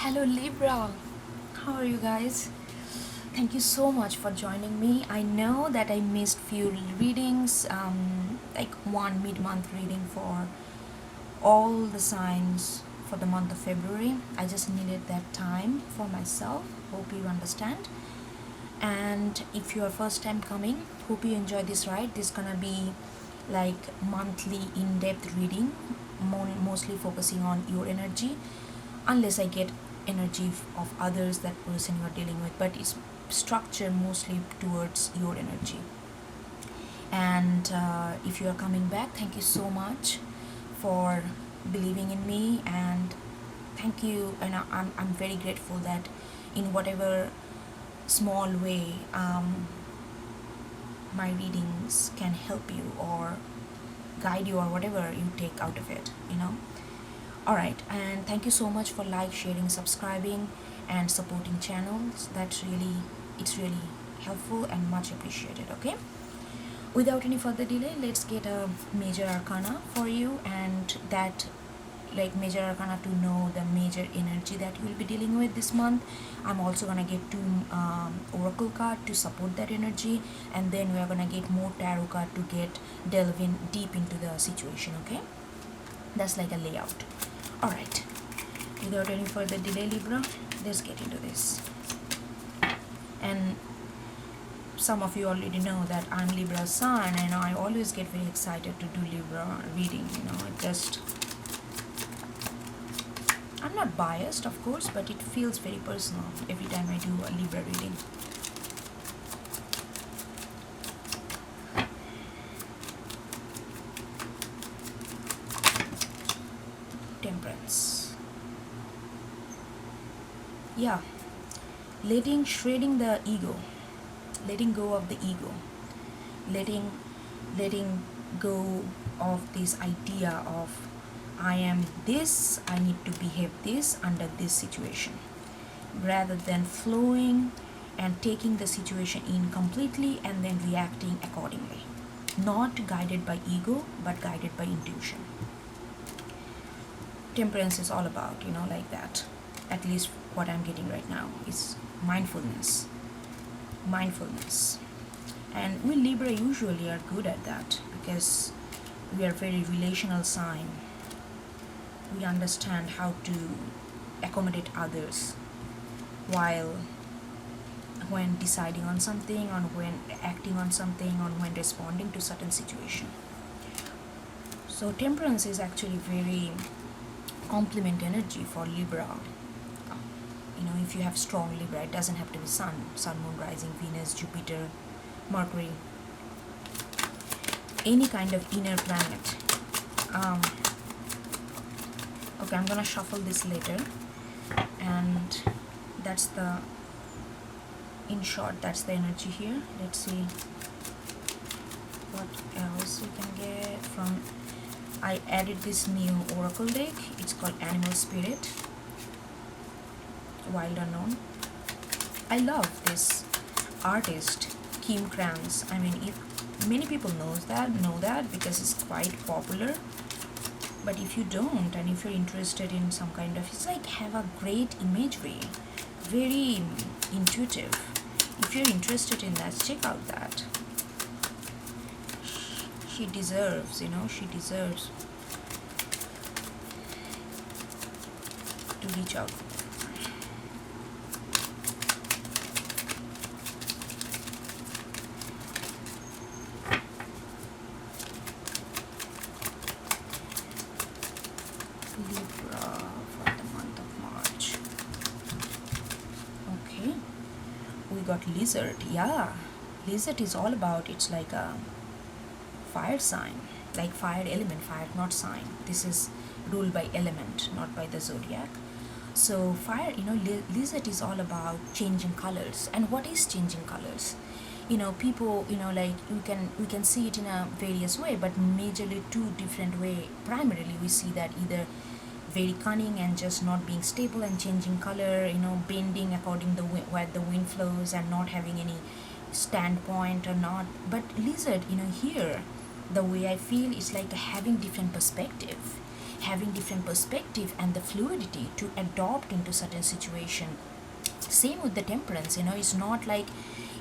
Hello Libra, how are you guys? Thank you so much for joining me. I know that I missed few readings, like one mid-month reading for all the signs for the month of February. I just needed that time for myself. Hope you understand. And if you are first time coming, hope you enjoy this ride. This gonna be like monthly in-depth reading, mostly focusing on your energy, unless I get energy of others, that person you are dealing with, but it's structured mostly towards your energy. And if you are coming back, thank you so much for believing in me, and thank you, and I'm very grateful that in whatever small way my readings can help you or guide you or whatever you take out of it, Alright, and thank you so much for sharing, subscribing, and supporting channels. It's really helpful and much appreciated, okay? Without any further delay, let's get a major arcana for you, and that major arcana to know the major energy that you will be dealing with this month. I'm also gonna get two oracle card to support that energy, and then we are gonna get more tarot card to delve in deep into the situation, okay? That's like a layout. Alright, without any further delay, Libra, let's get into this. And some of you already know that I'm Libra sun, and I always get very excited to do Libra reading, I'm not biased, of course, but it feels very personal every time I do a Libra reading. Temperance. Yeah, shredding the ego, letting go of the ego, letting go of this idea of I am this, I need to behave this under this situation, rather than flowing and taking the situation in completely and then reacting accordingly, not guided by ego but guided by intuition. Temperance is all about, like that. At least what I'm getting right now is mindfulness. And we Libra usually are good at that because we are very relational sign. We understand how to accommodate others while when deciding on something, or when acting on something, or when responding to certain situation. So temperance is actually very complement energy for Libra. If you have strong Libra, it doesn't have to be sun, moon, rising, Venus, Jupiter, Mercury, any kind of inner planet. Okay, I'm gonna shuffle this later, and in short, that's the energy here. Let's see what else we can get from. I added this new oracle deck. It's called Animal Spirit, Wild Unknown. I love this artist, Kim Krans. I mean, if many people know that because it's quite popular. But if you don't, and if you're interested in some kind of, it's like have a great imagery, very intuitive. If you're interested in that, check out that. She deserves, she deserves to reach out. Libra for the month of March. Okay, we got Lizard. Yeah, Lizard is all about, it's like a fire sign, like fire element, fire not sign. This is ruled by element, not by the zodiac. So fire, Lizard is all about changing colors. And what is changing colors? People, like we can see it in a various way, but majorly two different way. Primarily we see that either very cunning and just not being stable and changing color, bending according to where the wind flows and not having any standpoint or not. But Lizard, here the way I feel is like having different perspective, having different perspective and the fluidity to adopt into certain situation. Same with the temperance, it's not like,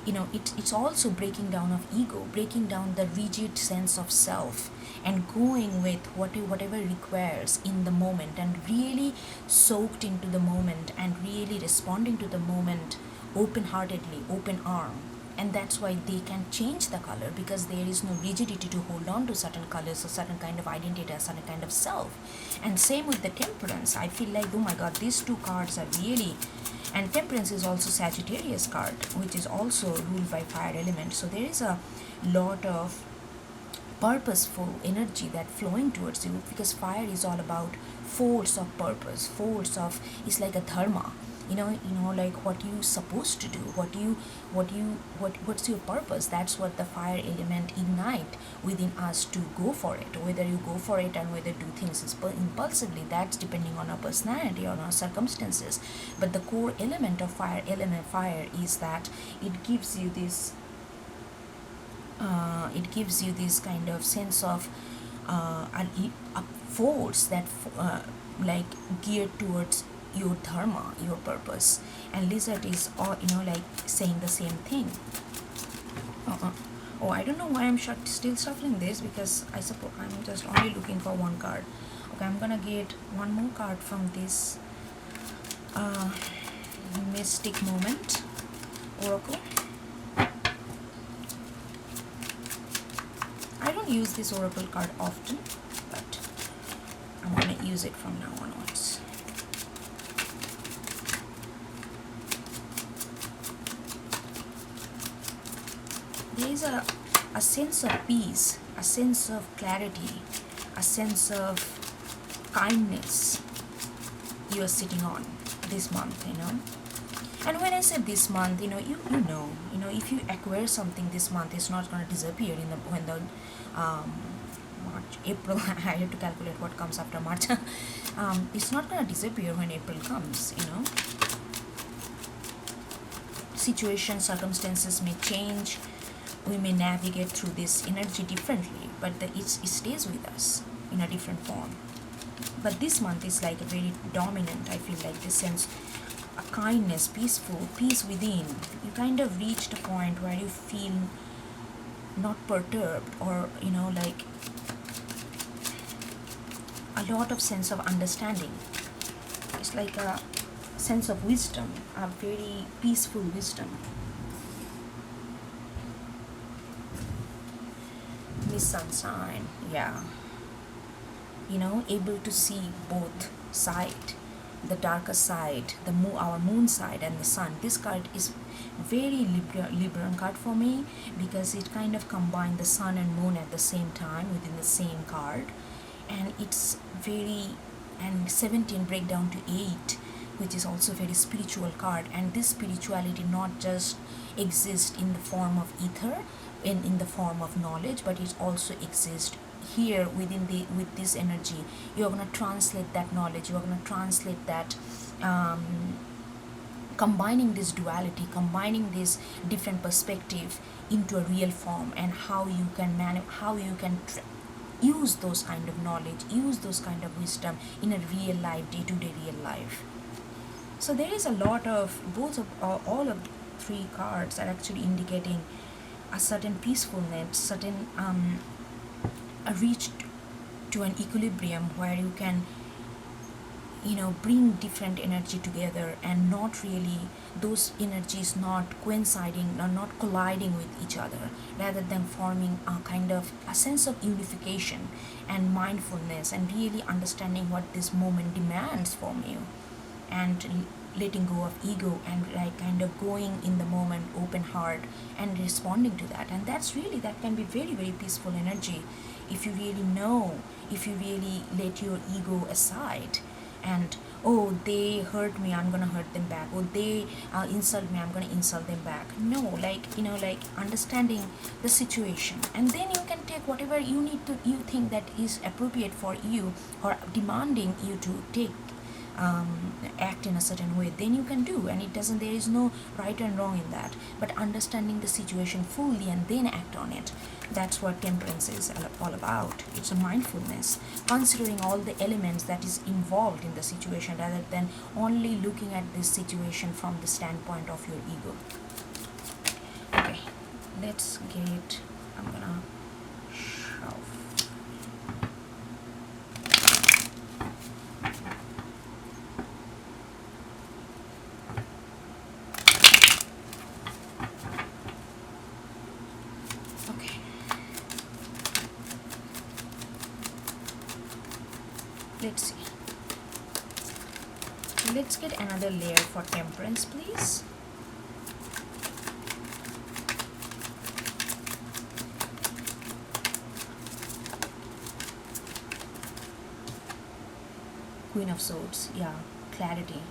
it's also breaking down of ego, breaking down the rigid sense of self, and going with whatever requires in the moment, and really soaked into the moment, and really responding to the moment open-heartedly, open arm. And that's why they can change the color, because there is no rigidity to hold on to certain colors or certain kind of identity or certain kind of self. And same with the temperance. I feel like, oh my god, these two cards are really, and temperance is also Sagittarius card, which is also ruled by fire element. So there is a lot of purposeful energy that flowing towards you, because fire is all about force of purpose, force of, it's like a dharma, like what you supposed to do, what's your purpose. That's what the fire element ignite within us to go for it. Whether you go for it and whether do things impulsively, that's depending on our personality or our circumstances. But the core element of fire is that it gives you this kind of sense of a force that like geared towards your dharma, your purpose. And lizard is all, like saying the same thing. Oh, I don't know why I'm still shuffling this, because I suppose I'm just only looking for one card. Okay, I'm gonna get one more card from this mystic moment oracle. I don't use this oracle card often, but I'm gonna use it from now onwards. There is a sense of peace, a sense of clarity, a sense of kindness you are sitting on this month, And when I say this month, you know, if you acquire something this month, it's not going to disappear when the March, April. I have to calculate what comes after March. It's not going to disappear when April comes, Situations, circumstances may change. We may navigate through this energy differently, but it stays with us in a different form. But this month is like a very dominant, I feel like, this sense, a kindness, peaceful, peace within. You kind of reached a point where you feel not perturbed, or like a lot of sense of understanding. It's like a sense of wisdom, a very peaceful wisdom. Miss Sunshine, yeah. Able to see both side, the darker side, our moon side and the sun. This card is very Libran card for me, because it kind of combined the sun and moon at the same time within the same card. And it's very, and 17 break down to 8, which is also very spiritual card. And this spirituality not just exists in the form of ether, in the form of knowledge, but it also exists here with this energy. You're going to translate that knowledge, you're going to translate that combining this duality, combining this different perspective into a real form, and how you can use those kind of knowledge, use those kind of wisdom in a real life, day-to-day real life. So there is a lot of all of three cards are actually indicating a certain peacefulness, certain a reach to an equilibrium where you can bring different energy together, and not really those energies not coinciding or not colliding with each other, rather than forming a kind of a sense of unification and mindfulness, and really understanding what this moment demands from you, and letting go of ego, and like kind of going in the moment open heart and responding to that. And that can be very, very peaceful energy if you really let your ego aside, and they hurt me, I'm gonna hurt them back, or they insult me, I'm gonna insult them back. No, like understanding the situation, and then you can take whatever you think that is appropriate for you, or demanding you to take act in a certain way, then you can do, and there is no right and wrong in that, but understanding the situation fully and then act on it. That's what temperance is all about. It's a mindfulness, considering all the elements that is involved in the situation rather than only looking at this situation from the standpoint of your ego. Okay, let's get, I'm gonna shove. Okay. Let's see. Let's get another layer for temperance, please. Queen of Swords, yeah, clarity.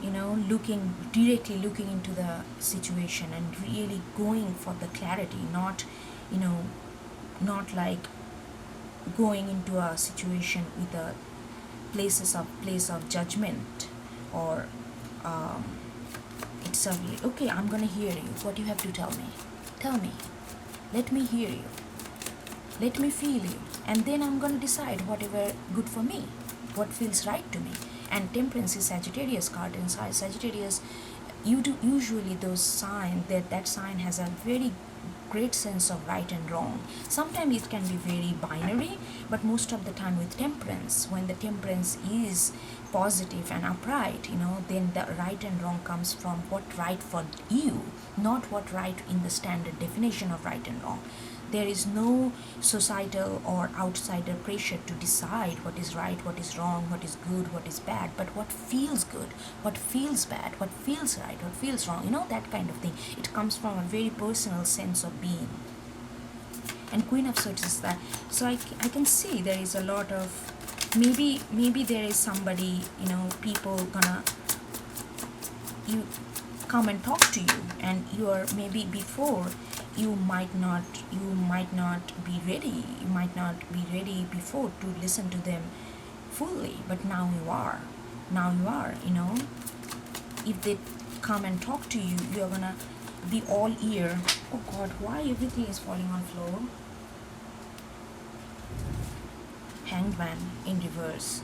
You know, directly looking into the situation and really going for the clarity, not, you know, not like going into a situation with a place of judgment, or it's a, okay, I'm gonna hear you. What you have to tell me. Let me hear you. Let me feel you, and then I'm gonna decide whatever good for me, what feels right to me. And temperance is Sagittarius card, and Sagittarius, usually those signs, that sign has a very great sense of right and wrong. Sometimes it can be very binary, but most of the time with temperance, when the temperance is positive and upright, you know, then the right and wrong comes from what right for you, not what right in the standard definition of right and wrong. There is no societal or outsider pressure to decide what is right, what is wrong, what is good, what is bad, but what feels good, what feels bad, what feels right, what feels wrong, you know, that kind of thing. It comes from a very personal sense of being. And Queen of Swords is that. So I can see there is a lot of, maybe there is somebody, you know, people gonna, you come and talk to you, and you are, maybe before, you might not be ready, before to listen to them fully, but now you are, you know. If they come and talk to you, you're gonna be all ear. Oh God, why everything is falling on floor? Hanged Man in reverse.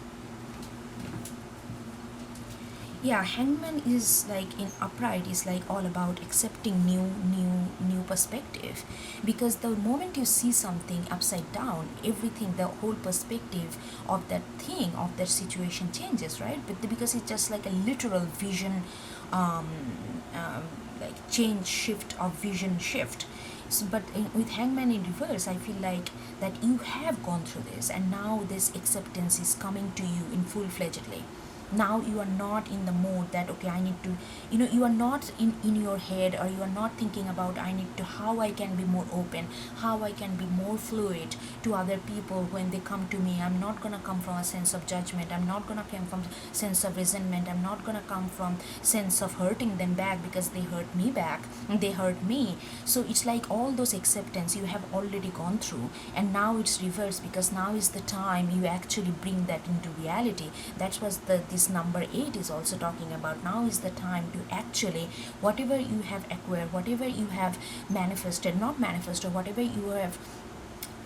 Yeah, Hangman is like, in upright, is like all about accepting new perspective, because the moment you see something upside down, everything, the whole perspective of that thing, of that situation changes, right? But because it's just like a literal vision, like change, shift of vision shift. So, but with Hangman in reverse, I feel like that you have gone through this, and now this acceptance is coming to you in full-fledgedly. Now you are not in the mode that, okay, I need to, you know, you are not in your head, or you are not thinking about, I need to, how I can be more open, how I can be more fluid to other people when they come to me. I'm not gonna come from a sense of judgment, I'm not gonna come from sense of resentment, I'm not gonna come from sense of hurting them back because they hurt me back, they hurt me. So it's like all those acceptance you have already gone through, and now it's reversed, because now is the time you actually bring that into reality. That's what this number 8 is also talking about. Now is the time to actually, whatever you have acquired, whatever you have manifested, not manifested, whatever you have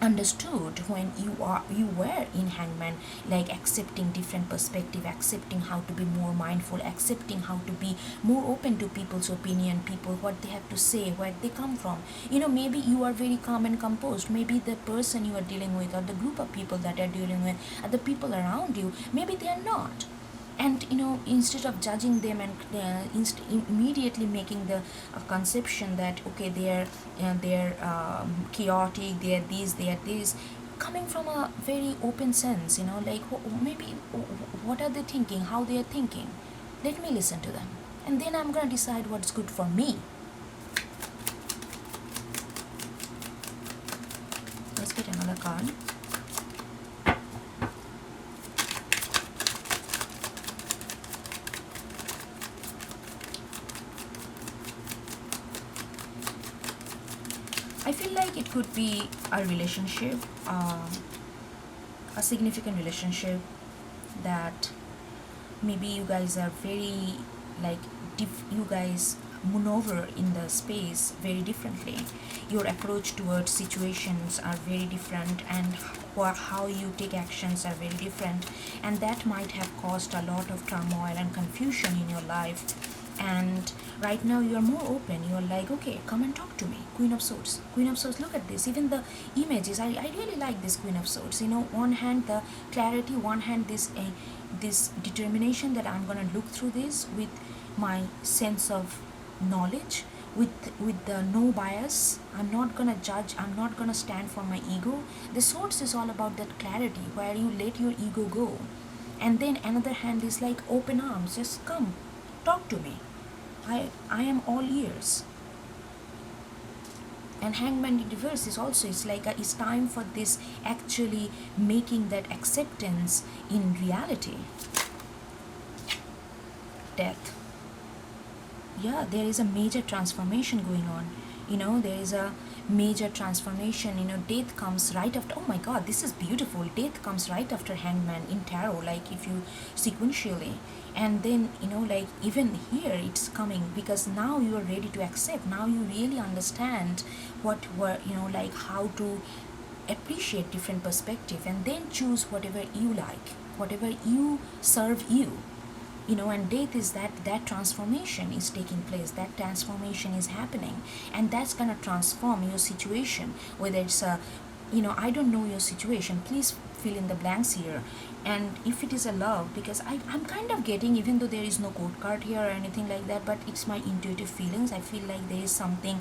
understood when you were in Hangman, like accepting different perspective, accepting how to be more mindful, accepting how to be more open to people's opinion, people, what they have to say, where they come from. You know, maybe you are very calm and composed, maybe the person you are dealing with, or the group of people that are dealing with, or the people around you, maybe they are not. And you know, instead of judging them and immediately making the conception that, okay, they're chaotic, they are this, coming from a very open sense, you know, like maybe what are they thinking, how they are thinking, let me listen to them, and then I'm gonna decide what's good for me. Let's get another card. I feel like it could be a relationship, a significant relationship, that maybe you guys are very like you guys maneuver in the space very differently. Your approach towards situations are very different, and how you take actions are very different, and that might have caused a lot of turmoil and confusion in your life. And right now you are more open. You are like, okay, come and talk to me. Queen of Swords, Queen of Swords, look at this. Even the images, I really like this Queen of Swords. You know, one hand the clarity, one hand this determination that I'm gonna look through this with my sense of knowledge, with the no bias. I'm not gonna judge, I'm not gonna stand for my ego. The Swords is all about that clarity where you let your ego go. And then another hand is like open arms, just come, talk to me. I am all ears. And Hangman in reverse is also, it's like it's time for this actually making that acceptance in reality. Death. Yeah, there is a major transformation going on. You know, there is a major transformation. You know, death comes right after. Oh my god, this is beautiful. Death comes right after Hangman in tarot, like if you sequentially. And then, you know, like even here it's coming because now you are ready to accept. Now you really understand what were, you know, like how to appreciate different perspective and then choose whatever you like, whatever you serve you. You know, and death is that transformation is taking place, that transformation is happening, and that's gonna transform your situation, whether it's a, you know, I don't know your situation, please fill in the blanks here. And if it is a love, because I'm kind of getting, even though there is no code card here or anything like that, but it's my intuitive feelings, I feel like there is something,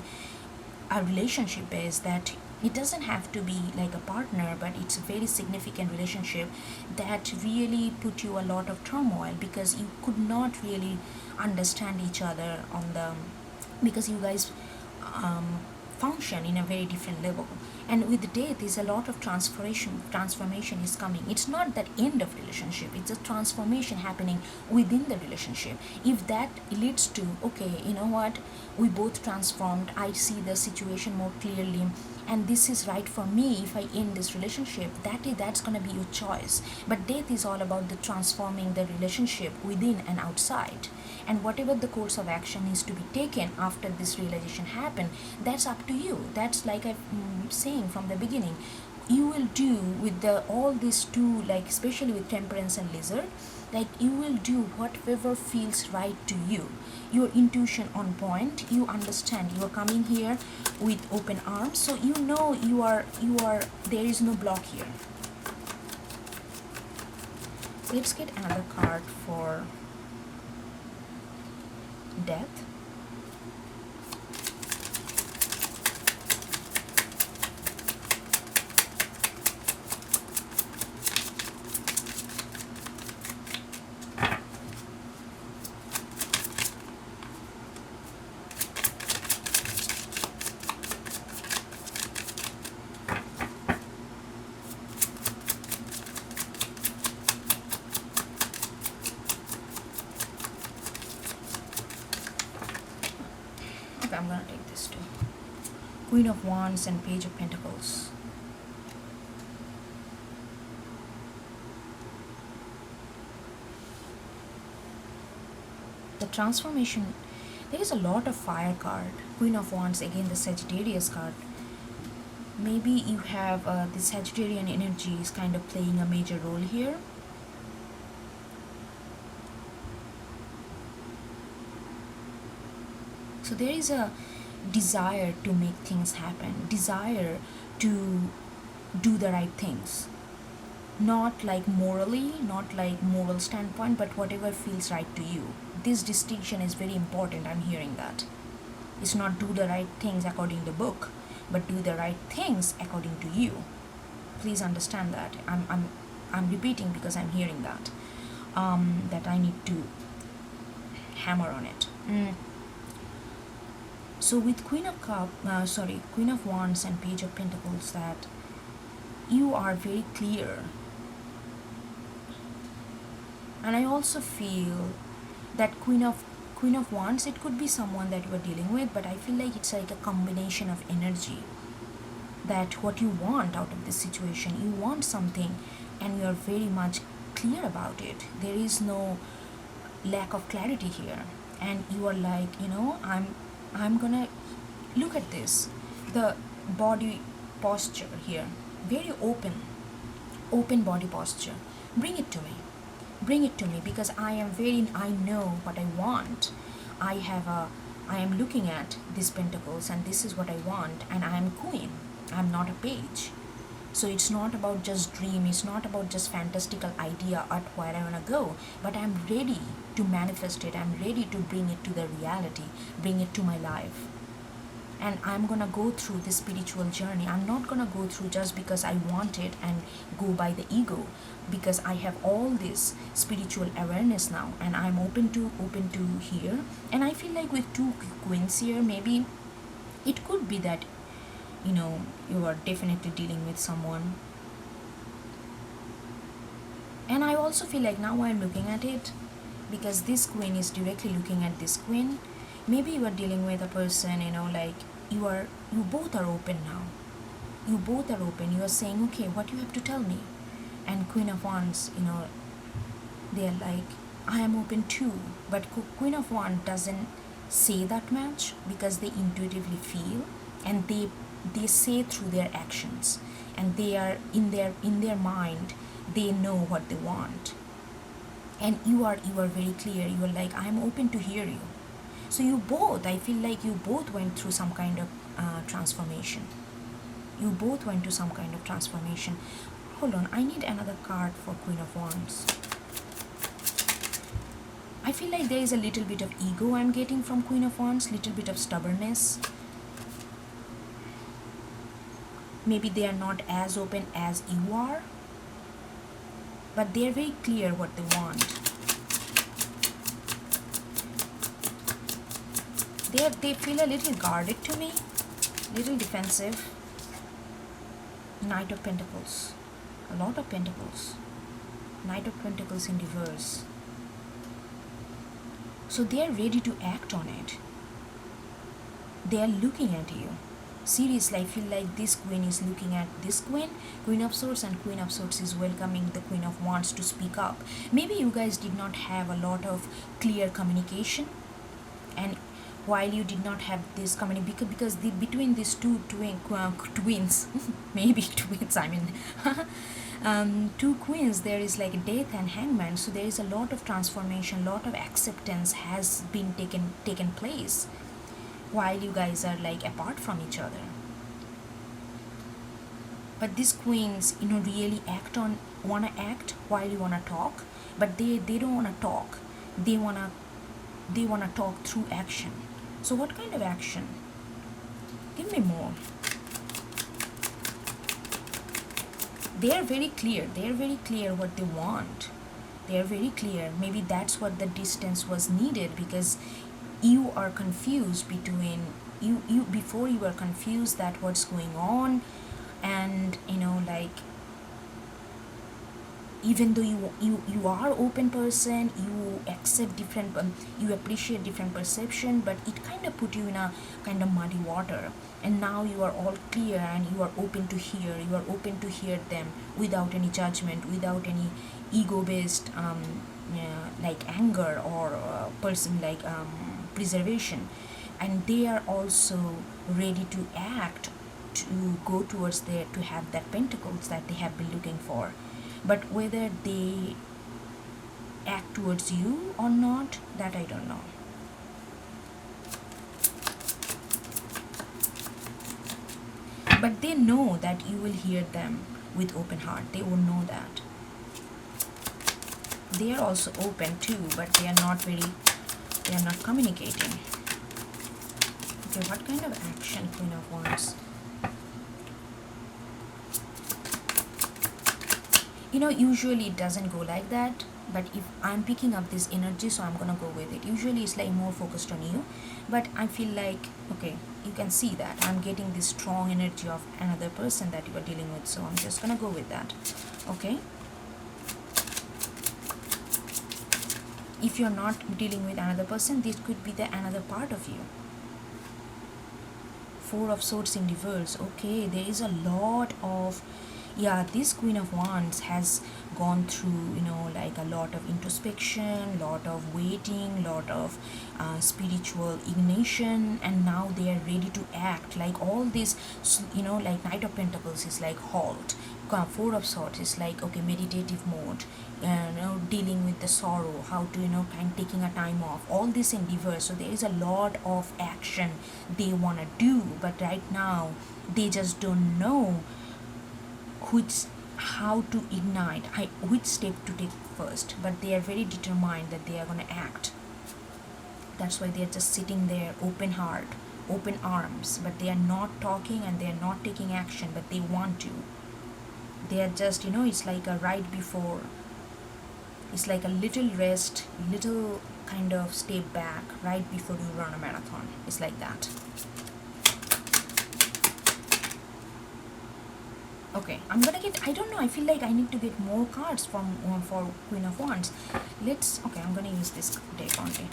a relationship based, that it doesn't have to be like a partner, but it's a very significant relationship that really put you a lot of turmoil because you could not really understand each other on the, because you guys function in a very different level. And with death is a lot of transformation is coming. It's not that end of relationship, it's a transformation happening within the relationship. If that leads to, okay, you know what, we both transformed, I see the situation more clearly, and this is right for me, if I end this relationship, that's gonna be your choice. But death is all about the transforming the relationship within and outside. And whatever the course of action is to be taken after this realization happen, that's up to you. That's like I'm saying from the beginning, you will do with the all these two, like especially with Temperance and Lizard, like you will do whatever feels right to you, your intuition on point, you understand, you are coming here with open arms, so you know you are there is no block here. Let's get another card for death. I'm gonna take this too. Queen of Wands and Page of Pentacles. The transformation, there is a lot of fire card. Queen of Wands, again the Sagittarius card. Maybe you have the Sagittarian energy is kind of playing a major role here. So there is a desire to make things happen, desire to do the right things. Not like morally, not like moral standpoint, but whatever feels right to you. This distinction is very important, I'm hearing that. It's not do the right things according to the book, but do the right things according to you. Please understand that. I'm repeating because I'm hearing that. That I need to hammer on it. So with Queen of Wands and Page of Pentacles, that you are very clear. And I also feel that Queen of Wands, it could be someone that you are dealing with, but I feel like it's like a combination of energy. That what you want out of this situation, you want something and you are very much clear about it. There is no lack of clarity here, and you are like, I'm gonna look at this. The body posture here, very open body posture. Bring it to me. Bring it to me, because I know what I want. I am looking at these pentacles, and this is what I want, and I am queen. I'm not a page. So it's not about just dream, it's not about just fantastical idea at where I wanna go, but I'm ready to manifest it. I'm ready to bring it to the reality, bring it to my life. And I'm gonna go through this spiritual journey. I'm not gonna go through just because I want it and go by the ego, because I have all this spiritual awareness now, and I'm open to hear. And I feel like with two queens here, maybe it could be that you are definitely dealing with someone. And I also feel like now I'm looking at it, because this queen is directly looking at this queen. Maybe you are dealing with a person, like you both are open now. You both are open. You are saying, okay, what you have to tell me. And Queen of Wands, they are like, I am open too. But Queen of Wands doesn't say that much, because they intuitively feel, and they say through their actions, and they are in their mind, they know what they want. And you are very clear. You are like, I am open to hear you. So I feel like you both went through some kind of transformation. You both went to some kind of transformation. Hold on, I need another card for Queen of Wands. I feel like there is a little bit of ego I'm getting from Queen of Wands, little bit of stubbornness. Maybe they are not as open as you are, but they are very clear what they want. They feel a little guarded to me, little defensive. Knight of Pentacles, a lot of Pentacles, Knight of Pentacles in reverse. So they are ready to act on it. They are looking at you. Seriously, I feel like this queen is looking at this queen, Queen of Swords, and Queen of Swords is welcoming the Queen of Wands to speak up. Maybe you guys did not have a lot of clear communication, and while you did not have this communication, because between these two twins, maybe twins, I mean, two queens, there is like Death and Hangman. So there is a lot of transformation, lot of acceptance has been taken place while you guys are like apart from each other. But these queens, really wanna act while you wanna talk, but they don't wanna talk. They wanna talk through action. So what kind of action? Give me more. They are very clear. They are very clear what they want. They are very clear. Maybe that's what the distance was needed, because you are confused between you before you were confused that what's going on, and like, even though you are open person, you accept different, you appreciate different perception, but it kind of put you in a kind of muddy water. And now you are all clear, and you are open to hear. You are open to hear them without any judgment, without any ego-based like anger or person like preservation. And they are also ready to act, to go towards there, to have that pentacles that they have been looking for. But whether they act towards you or not, that I don't know. But they know that you will hear them with open heart. They will know that. They are also open too, but they are not communicating. Okay, what kind of action, Queen of Wands? Usually it doesn't go like that, but if I'm picking up this energy, so I'm gonna go with it. Usually it's like more focused on you, but I feel like, okay, you can see that I'm getting this strong energy of another person that you are dealing with, so I'm just gonna go with that. Okay, if you're not dealing with another person, this could be the another part of you. Four of Swords in reverse. Okay, there is a lot of Yeah, this Queen of Wands has gone through, like a lot of introspection, lot of waiting, lot of spiritual ignition, and now they are ready to act. Like all this, like Knight of Pentacles is like halt. Four of Swords is like, okay, meditative mode, dealing with the sorrow, how to, kind taking a time off, all this in reverse. So there is a lot of action they want to do, but right now they just don't know which how to ignite, which step to take first, but they are very determined that they are going to act. That's why they are just sitting there, open heart, open arms, but they are not talking and they are not taking action, but they want to. They are just, it's like a right before, it's like a little rest, little kind of step back right before you run a marathon. It's like that. Okay, I'm gonna get, I don't know, I feel like I need to get more cards from for Queen of Wands. Okay, I'm gonna use this deck only.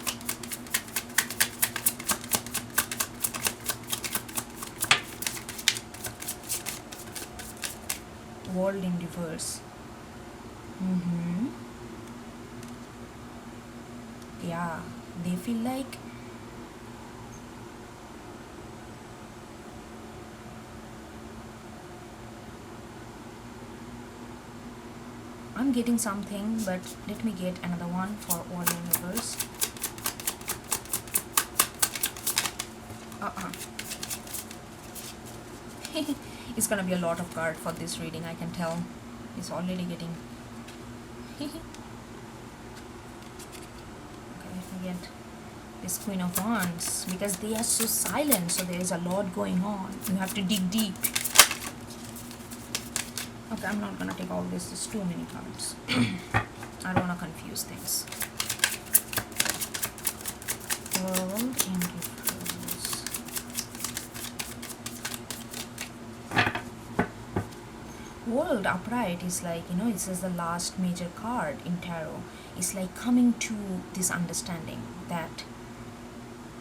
World in reverse. Yeah, they feel like I'm getting something, but let me get another one for World in reverse. It's gonna be a lot of card for this reading, I can tell. It's already getting okay, let me get this Queen of Wands, because they are so silent, so there is a lot going on. You have to dig deep. Okay, I'm not gonna take all this, there's too many cards. I don't wanna confuse things. World in reverse. World upright is like, it says the last major card in tarot. It's like coming to this understanding that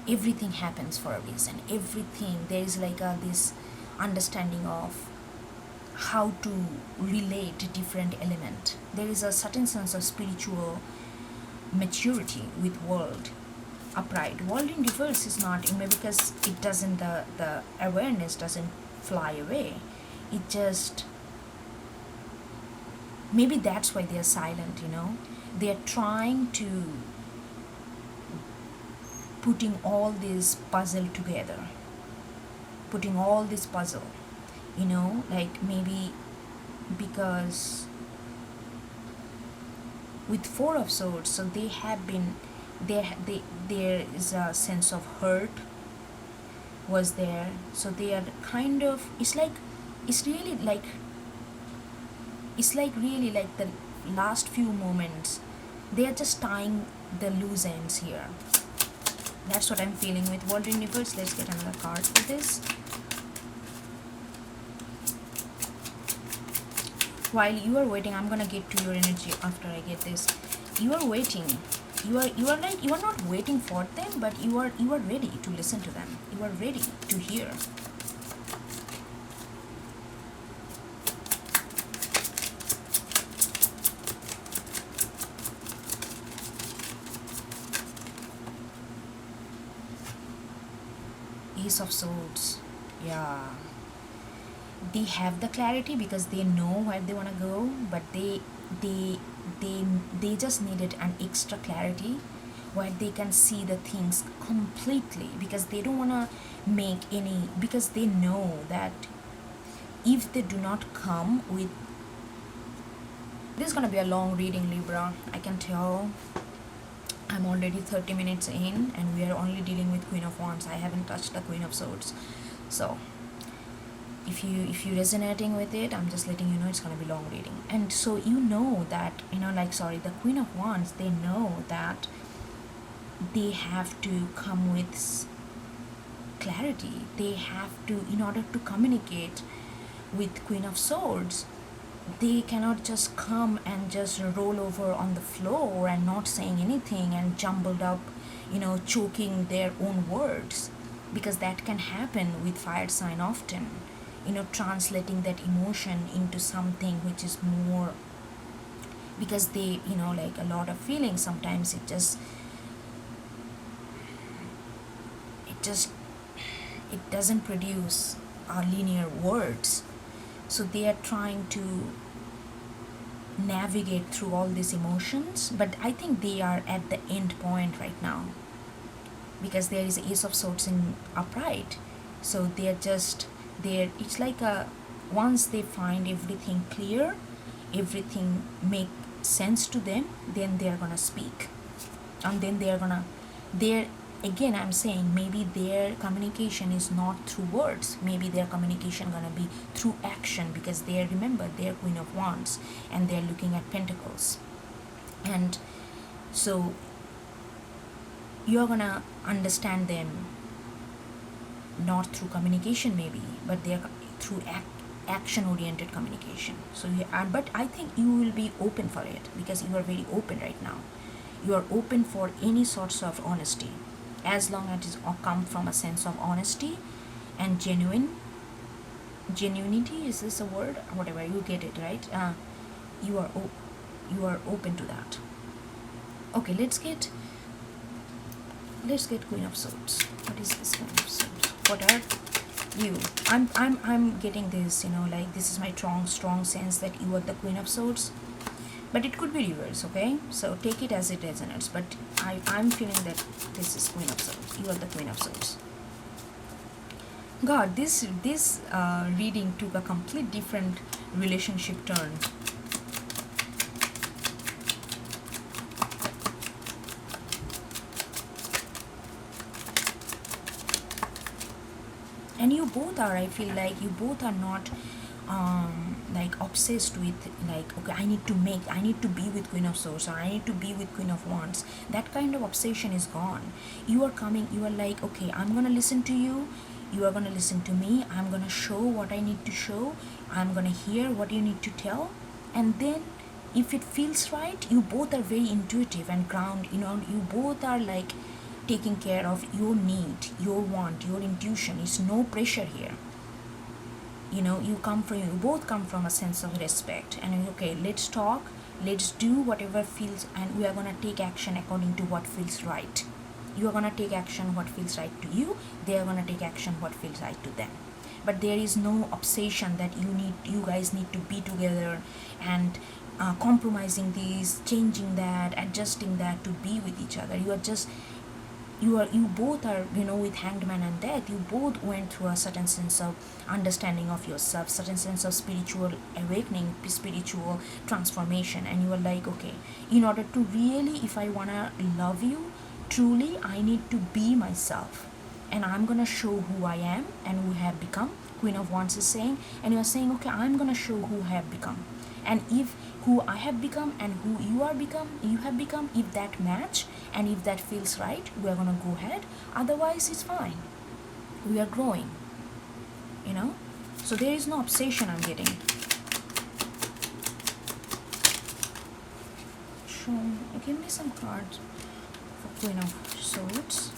everything happens for a reason. Everything, there is like this understanding of how to relate different element. There is a certain sense of spiritual maturity with world upright. World in reverse is not, because it doesn't, the awareness doesn't fly away. It just, maybe that's why they are silent. They are trying to putting all this puzzle together, like maybe because with Four of Swords, so they have been there is a sense of hurt was there, so they are kind of, it's really like the last few moments they are just tying the loose ends here. That's what I'm feeling with World in reverse. Let's get another card for this. While you are waiting, I'm gonna get to your energy after I get this. You are waiting. You are not waiting for them, but you are ready to listen to them. You are ready to hear. Ace of Swords. Yeah. They have the clarity because they know where they want to go, but they just needed an extra clarity where they can see the things completely, because they don't want to make any, because they know that if they do not come with, this is going to be a long reading, Libra, I can tell. I'm already 30 minutes in and we are only dealing with Queen of Wands. I haven't touched the Queen of Swords. So if you're resonating with it, I'm just letting you know it's going to be long reading. And so that, the Queen of Wands, they know that they have to come with clarity. They have to, in order to communicate with Queen of Swords, they cannot just come and just roll over on the floor and not saying anything and jumbled up, choking their own words, because that can happen with fire sign often. translating that emotion into something which is more, because they, like a lot of feelings, sometimes it doesn't produce linear words. So they are trying to navigate through all these emotions, but I think they are at the end point right now, because there is Ace of Swords in upright. So it's like once they find everything clear, everything make sense to them, then they are gonna speak, and then they're again, I'm saying, maybe their communication is not through words, maybe their communication gonna be through action, because remember, they're Queen of Wands and they're looking at Pentacles. And so you're gonna understand them not through communication maybe, but they're through action oriented communication. So but I think you will be open for it, because you are very open right now. You are open for any sorts of honesty, as long as it come from a sense of honesty and genuinity. Is this a word? Whatever, you get it, right? You are open to that. Okay, let's get Queen of Swords. What is this Queen of Swords? What are you? I'm getting this, like this is my strong sense that you are the Queen of Swords. But it could be reverse, okay? So take it as it resonates. But I'm feeling that this is Queen of Swords. You are the Queen of Swords. God, this reading took a complete different relationship turn. And you both are, I feel like you both are not like obsessed with, like, okay, I need to be with Queen of Swords, or I need to be with Queen of Wands. That kind of obsession is gone. You are like, okay, I'm gonna listen to you, you are gonna listen to me, I'm gonna show what I need to show, I'm gonna hear what you need to tell, and then if it feels right, you both are very intuitive and ground, you both are like taking care of your need, your want, your intuition. It's no pressure here. You both come from a sense of respect, and okay, let's talk, let's do whatever feels, and we are going to take action according to what feels right. You are going to take action what feels right to you, they are going to take action what feels right to them. But there is no obsession that you guys need to be together and compromising this, changing that, adjusting that to be with each other. You both are, with Hanged Man and Death, you both went through a certain sense of understanding of yourself, certain sense of spiritual awakening, spiritual transformation, and you are like, okay, in order to really, if I want to love you truly, I need to be myself, and I'm going to show who I am and who I have become. Queen of Wands is saying, and you are saying, okay, I'm going to show who I have become. And if who I have become and who you have become, if that match and if that feels right, we are going to go ahead. Otherwise, it's fine. We are growing, So there is no obsession I'm getting. Give me some cards for Queen of Swords.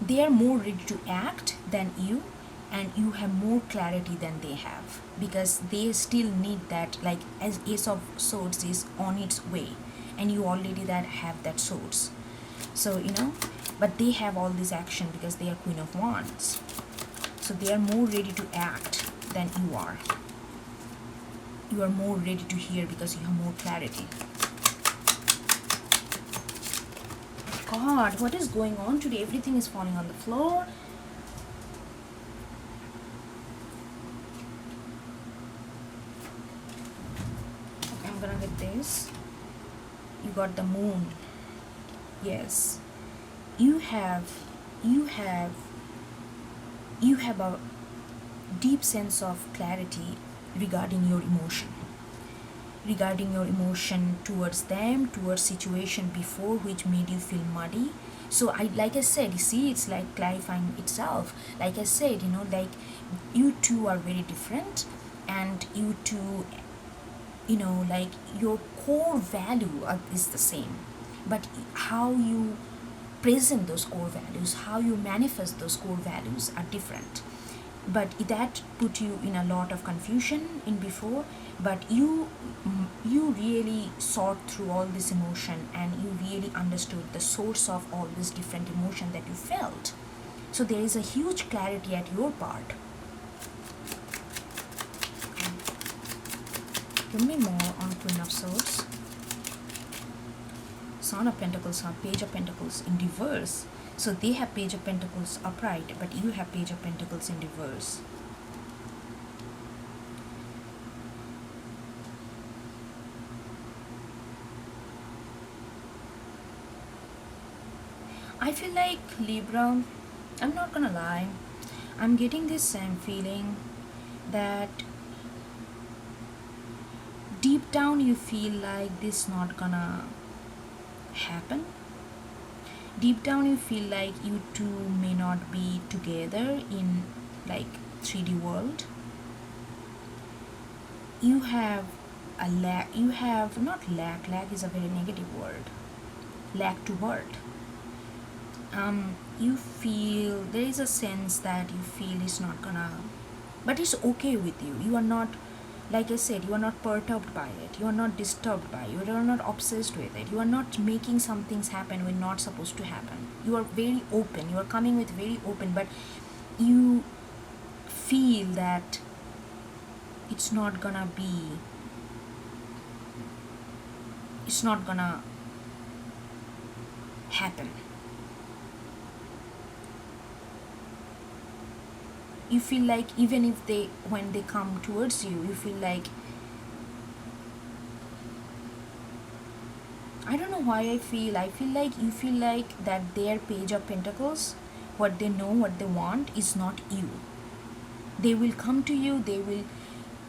They are more ready to act than you, and you have more clarity than they have, because they still need that, like, as Ace of Swords is on its way, and you already have that swords. So but they have all this action because they are Queen of Wands. So they are more ready to act than you are. You are more ready to hear because you have more clarity. God, what is going on today? Everything is falling on the floor. Okay, I'm gonna get this. You got the Moon. Yes. You have a deep sense of clarity regarding your emotion. Regarding your emotion towards them, towards situation before which made you feel muddy, So like I said, you see, it's like clarifying itself. Like I said, like you two are very different, and you two, like your core value is the same, but how you present those core values, how you manifest those core values are different. But that put you in a lot of confusion in before, but you really sought through all this emotion, and you really understood the source of all this different emotion that you felt. So there is a huge clarity at your part. Okay. Give me more on Queen of Swords. Son of Pentacles or Page of Pentacles in reverse. So they have Page of Pentacles upright, but you have Page of Pentacles in reverse. I feel like Libra, I'm not gonna lie, I'm getting this same feeling that deep down you feel like this not gonna happen. Deep down you feel like you two may not be together in like 3D world. You have a lack, you have not lack is a very negative word, lack to word. You feel there is a sense that you feel it's not gonna, but it's okay with you. You are not, like I said, you are not perturbed by it, you are not disturbed by it, you are not obsessed with it, you are not making some things happen when not supposed to happen. You are very open, you are coming with very open, but you feel that it's not gonna happen. You feel like even if when they come towards you, you feel like, I don't know why I feel like you feel like that their Page of Pentacles, what they know, what they want is not you. They will come to you, they will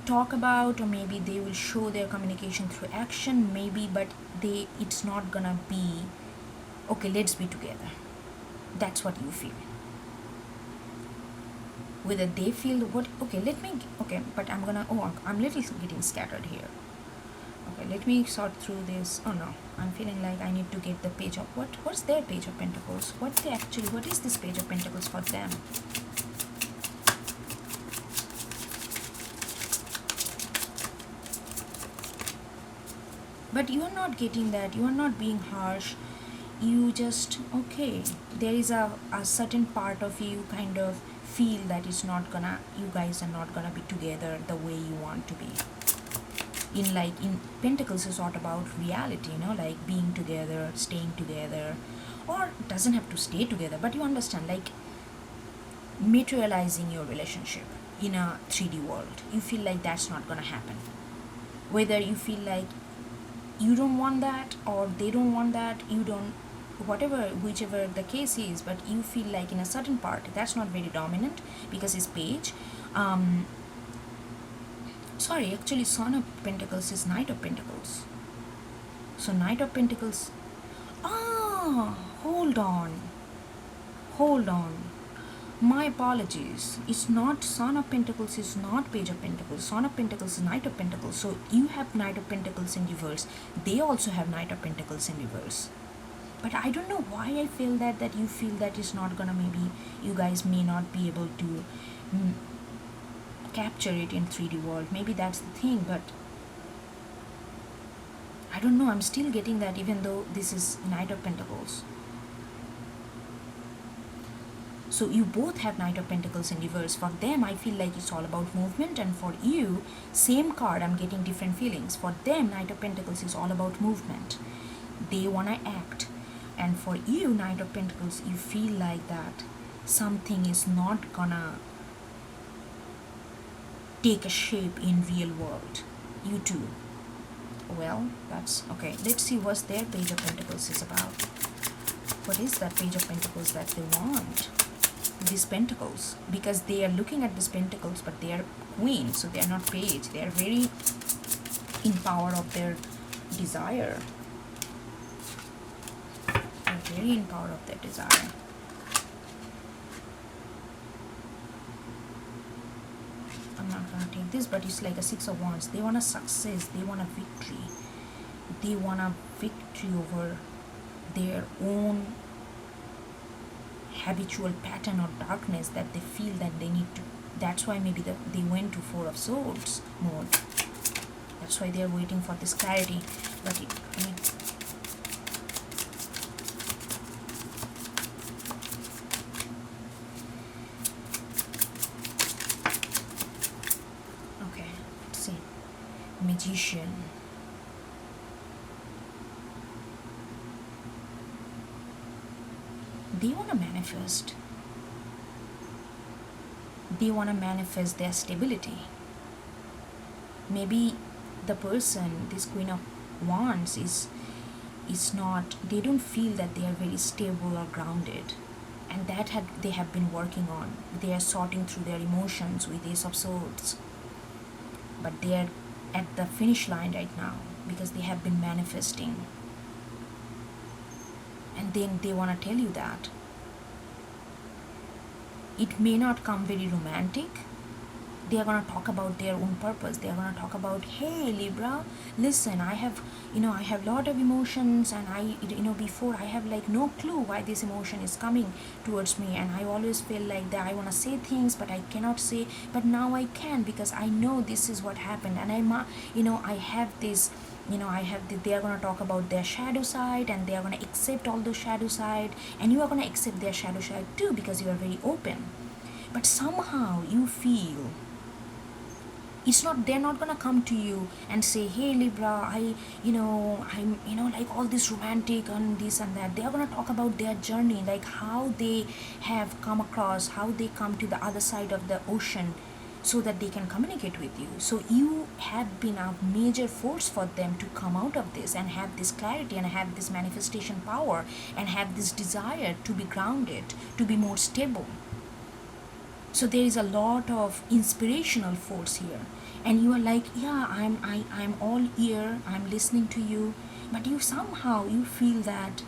talk about, or maybe they will show their communication through action, maybe, but it's not gonna be, okay, let's be together. That's what you feel. Whether they feel what, okay, but I'm little getting scattered here. Okay, let me sort through this. Oh no, I'm feeling like I need to get the Page of, what's their Page of Pentacles? What is this Page of Pentacles for them? But you are not getting that, you are not being harsh, you just, okay, there is a certain part of you kind of feel that you guys are not gonna be together the way you want to be. In Pentacles is all about reality, like being together, staying together, or it doesn't have to stay together, but you understand, like materializing your relationship in a 3D world. You feel like that's not gonna happen. Whether you feel like you don't want that or they don't want that, you don't, whichever the case is, but you feel like in a certain part that's not very dominant because it's Page. Actually Son of Pentacles is Knight of Pentacles. So Knight of Pentacles, hold on, my apologies, it's not, Son of Pentacles is not Page of Pentacles, Son of Pentacles is Knight of Pentacles. So you have Knight of Pentacles in reverse, they also have Knight of Pentacles in reverse. But I don't know why I feel that you feel that it's not gonna, maybe you guys may not be able to capture it in 3D world. Maybe that's the thing, but I don't know, I'm still getting that even though this is Knight of Pentacles. So you both have Knight of Pentacles in reverse. For them, I feel like it's all about movement, and for you, same card, I'm getting different feelings. For them, Knight of Pentacles is all about movement. They wanna act. And for you, Knight of Pentacles, you feel like that something is not gonna take a shape in real world. You too. Well, that's okay. Let's see what their Page of Pentacles is about. What is that Page of Pentacles that they want? These Pentacles, because they are looking at these Pentacles, but they are Queen, so they are not Page. They are very in power of their desire. very in power of their desire. I'm not gonna take this, but it's like a Six of Wands. They want a success, they want a victory. They want a victory over their own habitual pattern or darkness that they feel that they need to. That's why maybe they went to Four of Swords mode. That's why they're waiting for this clarity. But okay, let's see. Magician. They want to manifest. They want to manifest their stability. Maybe the person, this Queen of Wands, is not, they don't feel that they are very stable or grounded, and that they have been working on. They are sorting through their emotions with Ace of Swords, but they are at the finish line right now because they have been manifesting. And then they want to tell you that it may not come very romantic. They are going to talk about their own purpose. They are going to talk about, hey Libra, listen, I have lot of emotions, and before I have like no clue why this emotion is coming towards me, and I always feel like that I want to say things but I cannot say, but now I can because I know this is what happened, and I have this, they are going to talk about their shadow side, and they are going to accept all those shadow side, and you are going to accept their shadow side too because you are very open. But somehow you feel they're not gonna come to you and say, hey Libra, I'm like all this romantic and this and that. They are gonna talk about their journey, like how they have come across, how they come to the other side of the ocean so that they can communicate with you. So you have been a major force for them to come out of this and have this clarity and have this manifestation power and have this desire to be grounded, to be more stable. So there is a lot of inspirational force here, and you are like, yeah, I'm all ear, I'm listening to you, but you feel that,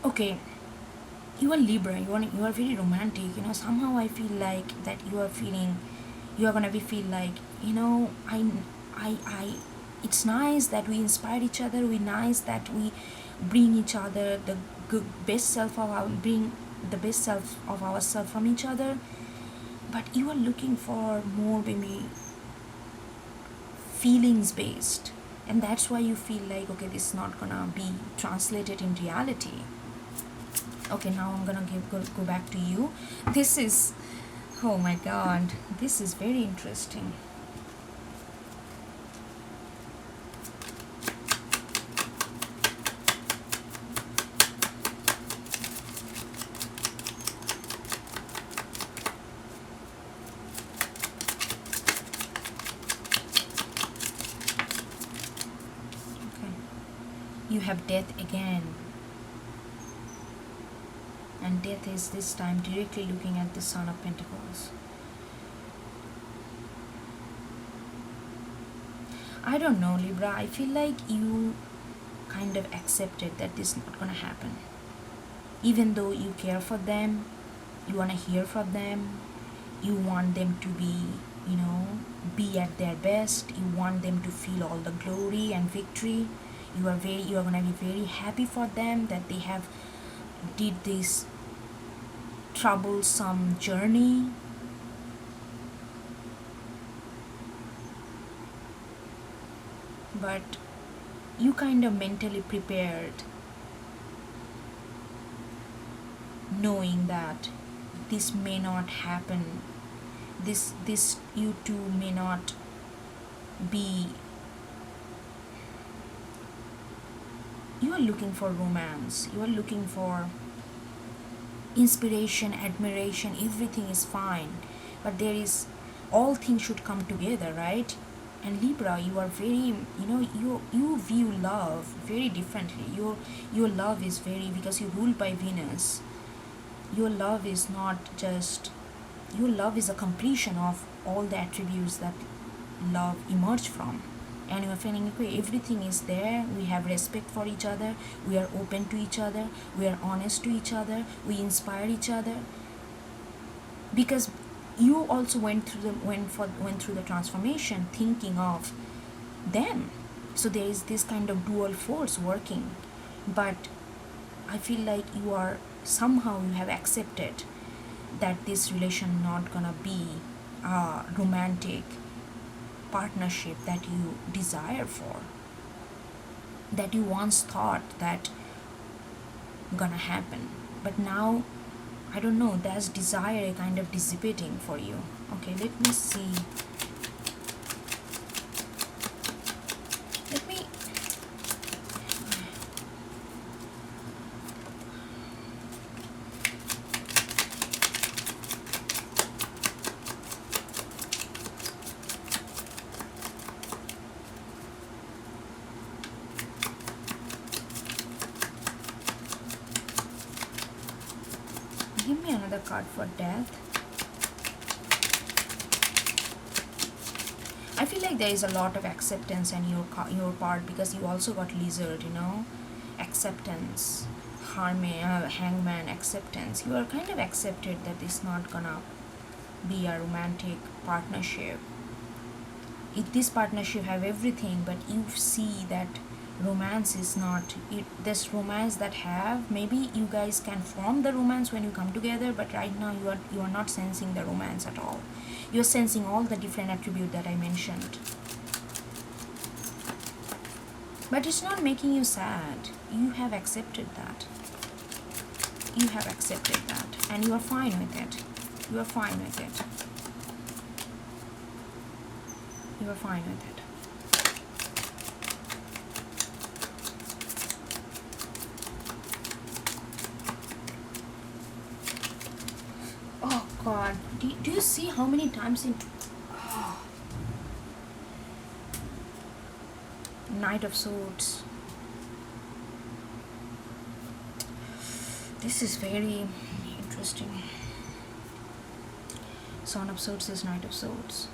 okay, you are Libra, you are very romantic, somehow I feel like that you are gonna be feel like, I it's nice that we inspire each other, nice that we bring each other the best self of bring the best self of ourselves from each other, but you are looking for more maybe feelings based, and that's why you feel like, okay, this is not gonna be translated in reality. Okay, now I'm gonna go back to you. This is, oh my god, this is very interesting. You have Death again, and Death is this time directly looking at the Son of Pentacles. I don't know, Libra, I feel like you kind of accepted that this is not gonna happen. Even though you care for them, you want to hear from them, you want them to be at their best, you want them to feel all the glory and victory. You are going to be very happy for them that they have did this troublesome journey. But you kind of mentally prepared, knowing that this may not happen, this you two may not be. You are looking for romance, you are looking for inspiration, admiration, everything is fine, but there is, all things should come together, right? And Libra, you are very, you view love very differently. Your love is very, because you're ruled by Venus, your love is not just, your love is a completion of all the attributes that love emerged from. and you're feeling okay, everything is there, we have respect for each other, we are open to each other, we are honest to each other, we inspire each other, because you also went through the transformation thinking of them. So there is this kind of dual force working, but I feel like you have accepted that this relation not gonna be a romantic partnership that you desire for, that you once thought that gonna happen, but now I don't know, that's desire kind of dissipating for you. Okay, let me see. Let me give me another card for death. I feel like there is a lot of acceptance in your part, because you also got lizard, acceptance, hangman, acceptance. You are kind of accepted that it's not gonna be a romantic partnership. This partnership have everything, but you see that romance is not it. This romance that have, maybe you guys can form the romance when you come together, but right now you are not sensing the romance at all. You're sensing all the different attributes that I mentioned, but it's not making you sad. You have accepted that. You have accepted that, and you are fine with it. You are fine with it. You are fine with it. Oh God, do you see how many times in Knight of Swords? This is very interesting. Son of Swords is Knight of Swords.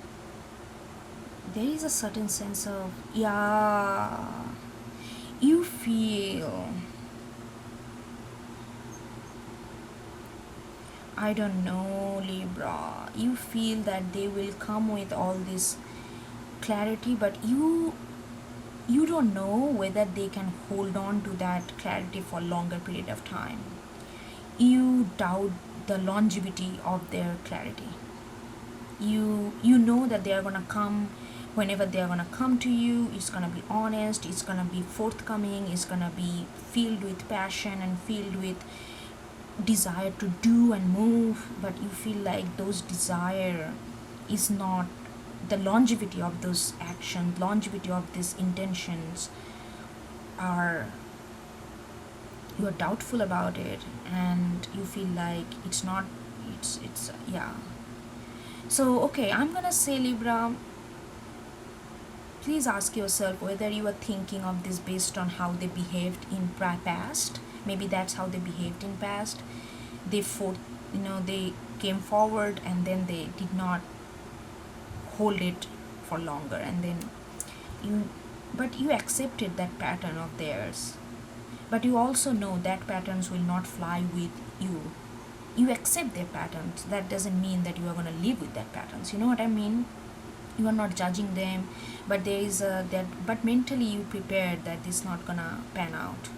There is a certain sense of, you feel, I don't know, Libra, you feel that they will come with all this clarity, but you don't know whether they can hold on to that clarity for a longer period of time. You doubt the longevity of their clarity. You know that they are gonna come. Whenever they are gonna come to you, it's gonna be honest, it's gonna be forthcoming, it's gonna be filled with passion and filled with desire to do and move. But you feel like those desire is not the longevity of those actions, longevity of these intentions are, you are doubtful about it, and you feel like it's not, it's so okay, I'm gonna say, Libra, please ask yourself whether you are thinking of this based on how they behaved in past. Maybe that's how they behaved in past. They they came forward and then they did not hold it for longer, and then you accepted that pattern of theirs, but you also know that patterns will not fly with you. You accept their patterns. That doesn't mean that you are going to live with that patterns. You know what I mean? You are not judging them, but there is but mentally you prepared that it's not gonna pan out,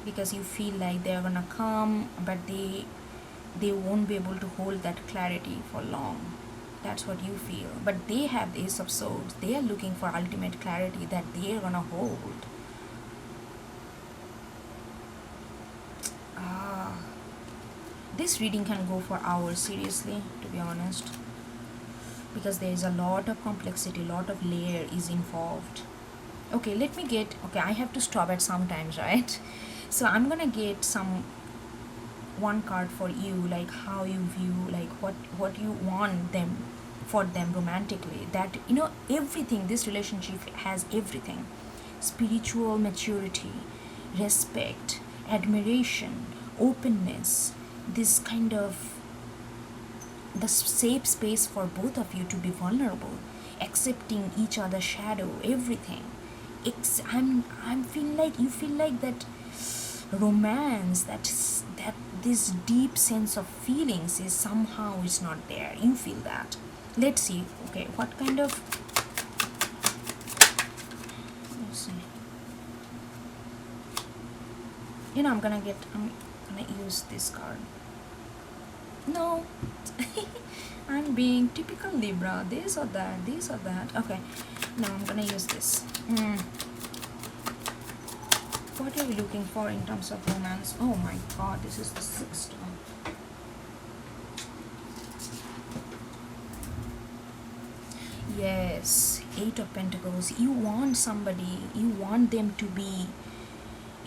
because you feel like they are gonna come, but they won't be able to hold that clarity for long. That's what you feel. But they have the Ace of Swords. They are looking for ultimate clarity that they are gonna hold. This reading can go for hours, seriously, to be honest, because there is a lot of complexity, a lot of layer is involved. Okay, I have to stop at sometimes, right? So I'm gonna get one card for you, like how you view, like what you want them for them romantically. That everything, this relationship has everything: spiritual maturity, respect, admiration, openness, this kind of the safe space for both of you to be vulnerable, accepting each other's shadow, everything. I'm feeling like you feel like that romance, that this deep sense of feelings is somehow is not there. You feel that. Let's see. Okay, what kind of, let's see. I'm gonna use this card. No. I'm being typical Libra, this or that, this or that. Okay, now I'm gonna use this. What are we looking for in terms of romance? Oh my god, this is the sixth one. Yes, Eight of Pentacles. You want somebody, you want them to be,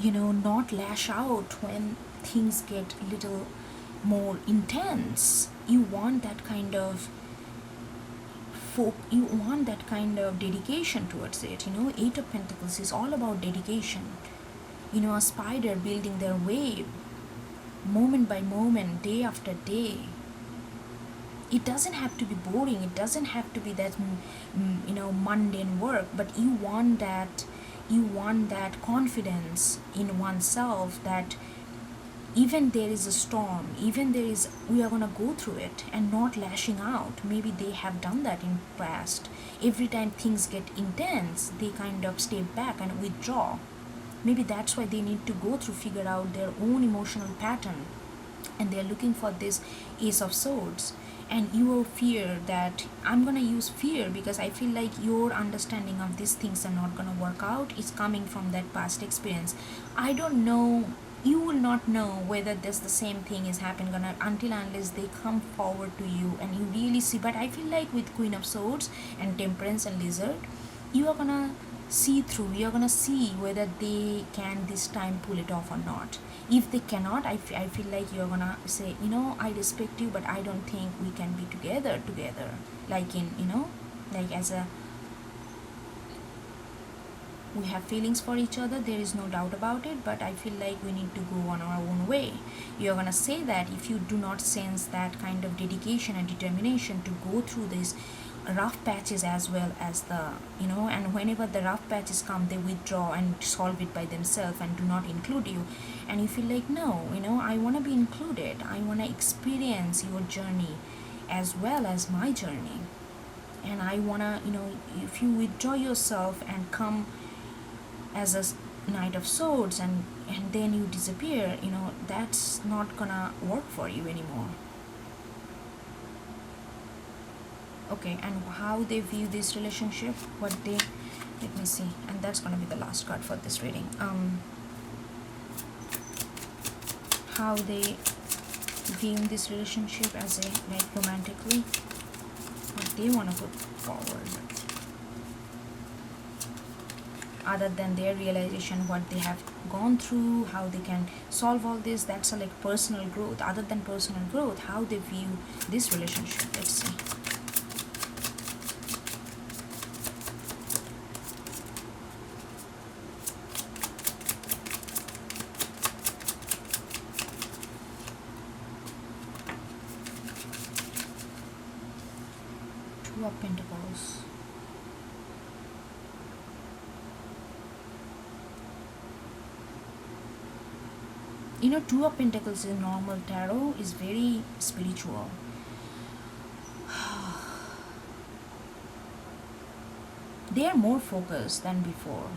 not lash out when things get a little more intense. You want that kind of you want that kind of dedication towards it. Eight of Pentacles is all about dedication. A spider building their web moment by moment, day after day. It doesn't have to be boring, it doesn't have to be that mundane work, but you want that confidence in oneself, that even there is a storm, we are gonna go through it, and not lashing out. Maybe they have done that in past. Every time things get intense, they kind of step back and withdraw. Maybe that's why they need to go through, figure out their own emotional pattern, and they're looking for this Ace of Swords. And your fear, that I'm gonna use fear because I feel like your understanding of these things are not gonna work out, is coming from that past experience. I don't know, you will not know whether this the same thing is happening until unless they come forward to you and you really see. But I feel like with Queen of Swords and Temperance and Lizard, you are gonna see through, you're gonna see whether they can this time pull it off or not. If they cannot, I feel like you're gonna say, I respect you, but I don't think we can be together, like in, like as a, we have feelings for each other, there is no doubt about it, but I feel like we need to go on our own way. You're gonna say that if you do not sense that kind of dedication and determination to go through this rough patches as well as the, and whenever the rough patches come, they withdraw and solve it by themselves and do not include you. And you feel like, no, I want to be included, I want to experience your journey as well as my journey. And I want to, if you withdraw yourself and come as a Knight of Swords and then you disappear, that's not gonna work for you anymore. Okay, and how they view this relationship, let me see, and that's gonna be the last card for this reading. How they view this relationship as a, like, romantically, what they want to put forward, other than their realization, what they have gone through, how they can solve all this. That's a, like, personal growth. Other than personal growth, how they view this relationship. Let's see. Two of Pentacles. Two of Pentacles in normal tarot is very spiritual. They are more focused than before.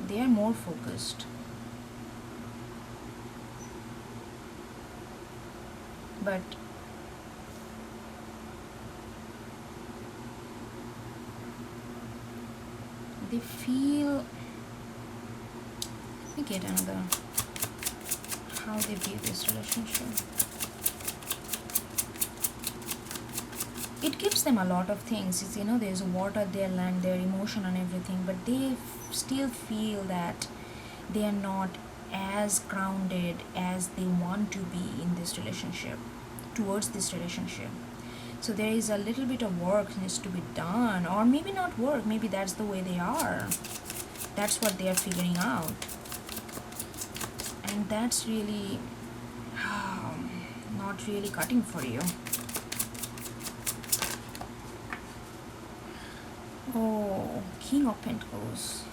They are more focused. But they feel, let me get another, how they view this relationship. It gives them a lot of things. It's, there's water, their land, their emotion and everything, but they still feel that they are not as grounded as they want to be in this relationship, towards this relationship. So there is a little bit of work needs to be done, or maybe not work, maybe that's the way they are. That's what they are figuring out. And that's really not really cutting for you. Oh, King of Pentacles.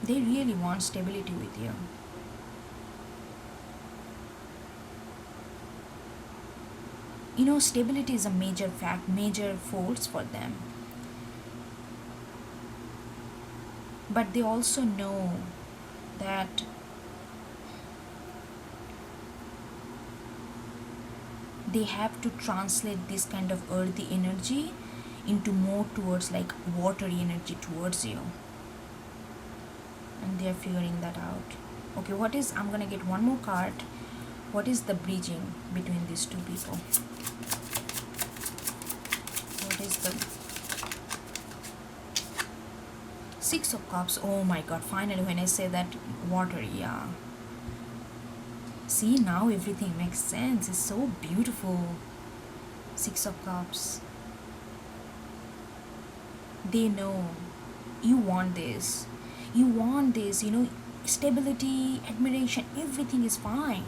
They really want stability with you. You know, stability is a major fact, major force for them. But they also know that they have to translate this kind of earthy energy into more towards like watery energy towards you. And they're figuring that out. Okay, what is, I'm gonna get one more card. What is the bridging between these two people? What is the Six of Cups? Oh my god, finally when I say that watery, yeah. See, now everything makes sense. It's so beautiful. Six of Cups. They know you want this. You want this, you know, stability, admiration, everything is fine.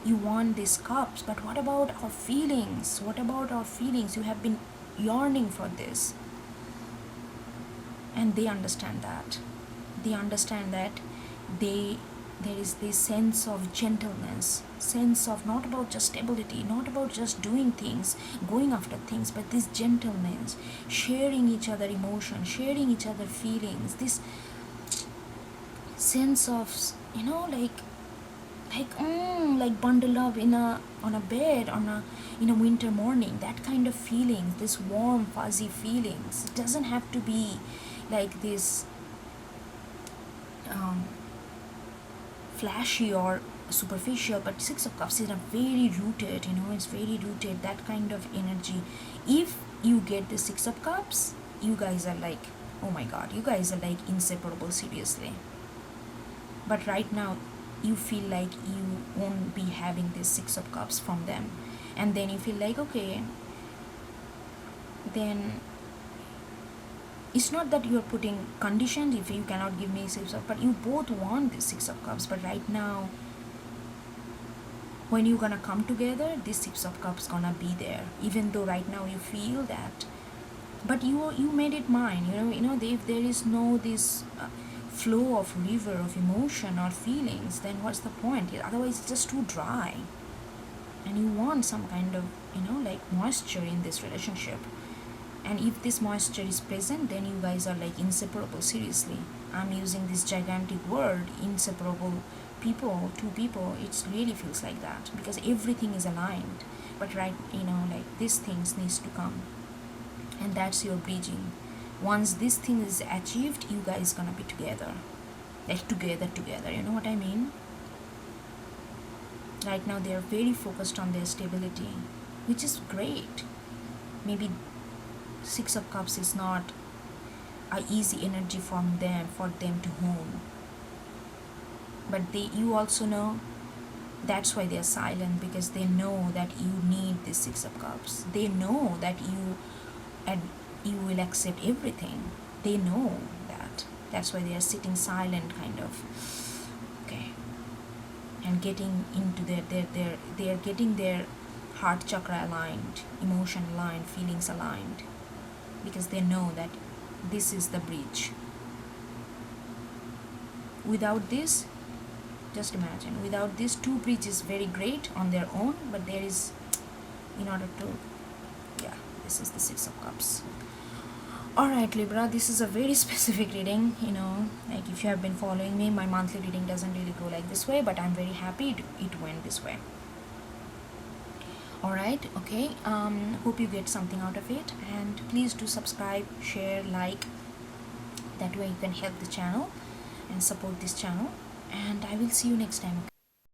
You want these cups, but what about our feelings? What about our feelings? You have been yearning for this. And they understand that. They understand that there is this sense of gentleness, sense of not about just stability, not about just doing things, going after things, but this gentleness, sharing each other emotions, sharing each other feelings, this sense of, you know, like bundled up in a on a bed on a in a winter morning, that kind of feeling, this warm fuzzy feelings. It doesn't have to be like this flashy or superficial, but Six of Cups is a very rooted, you know, it's very rooted, that kind of energy. If you get the Six of Cups, you guys are like, oh my god, you guys are like inseparable, seriously. But right now you feel like you won't be having this Six of Cups from them, and then you feel like, okay, then it's not that you're putting conditions if you cannot give me Six of, but you both want this Six of Cups. But right now, when you're gonna come together, this Six of Cups gonna be there, even though right now you feel that, but you made it mine, you know, if there is no this flow of river of emotion or feelings, then what's the point? Otherwise it's just too dry, and you want some kind of, you know, like moisture in this relationship. And if this moisture is present, then you guys are like inseparable, seriously. I'm using this gigantic word, inseparable people, two people. It really feels like that because everything is aligned. But right, you know, like these things needs to come, and that's your bridging. Once this thing is achieved, you guys gonna be together, like together, you know what I mean? Right now they are very focused on their stability, which is great. Maybe Six of Cups is not a easy energy from them for them to hone, but you also know that's why they are silent, because they know that you need this Six of Cups. They know that you will accept everything. They know that. That's why they are sitting silent, kind of. Okay. And getting into they are getting their heart chakra aligned, emotion aligned, feelings aligned, because they know that this is the bridge. Without this, just imagine, without this, two bridges very great on their own, but there is, in order to, yeah, this is the Six of Cups. Alright, Libra, this is a very specific reading, you know, like if you have been following me, my monthly reading doesn't really go like this way, but I'm very happy it went this way. Alright, okay, hope you get something out of it, and please do subscribe, share, like, that way you can help the channel and support this channel, and I will see you next time.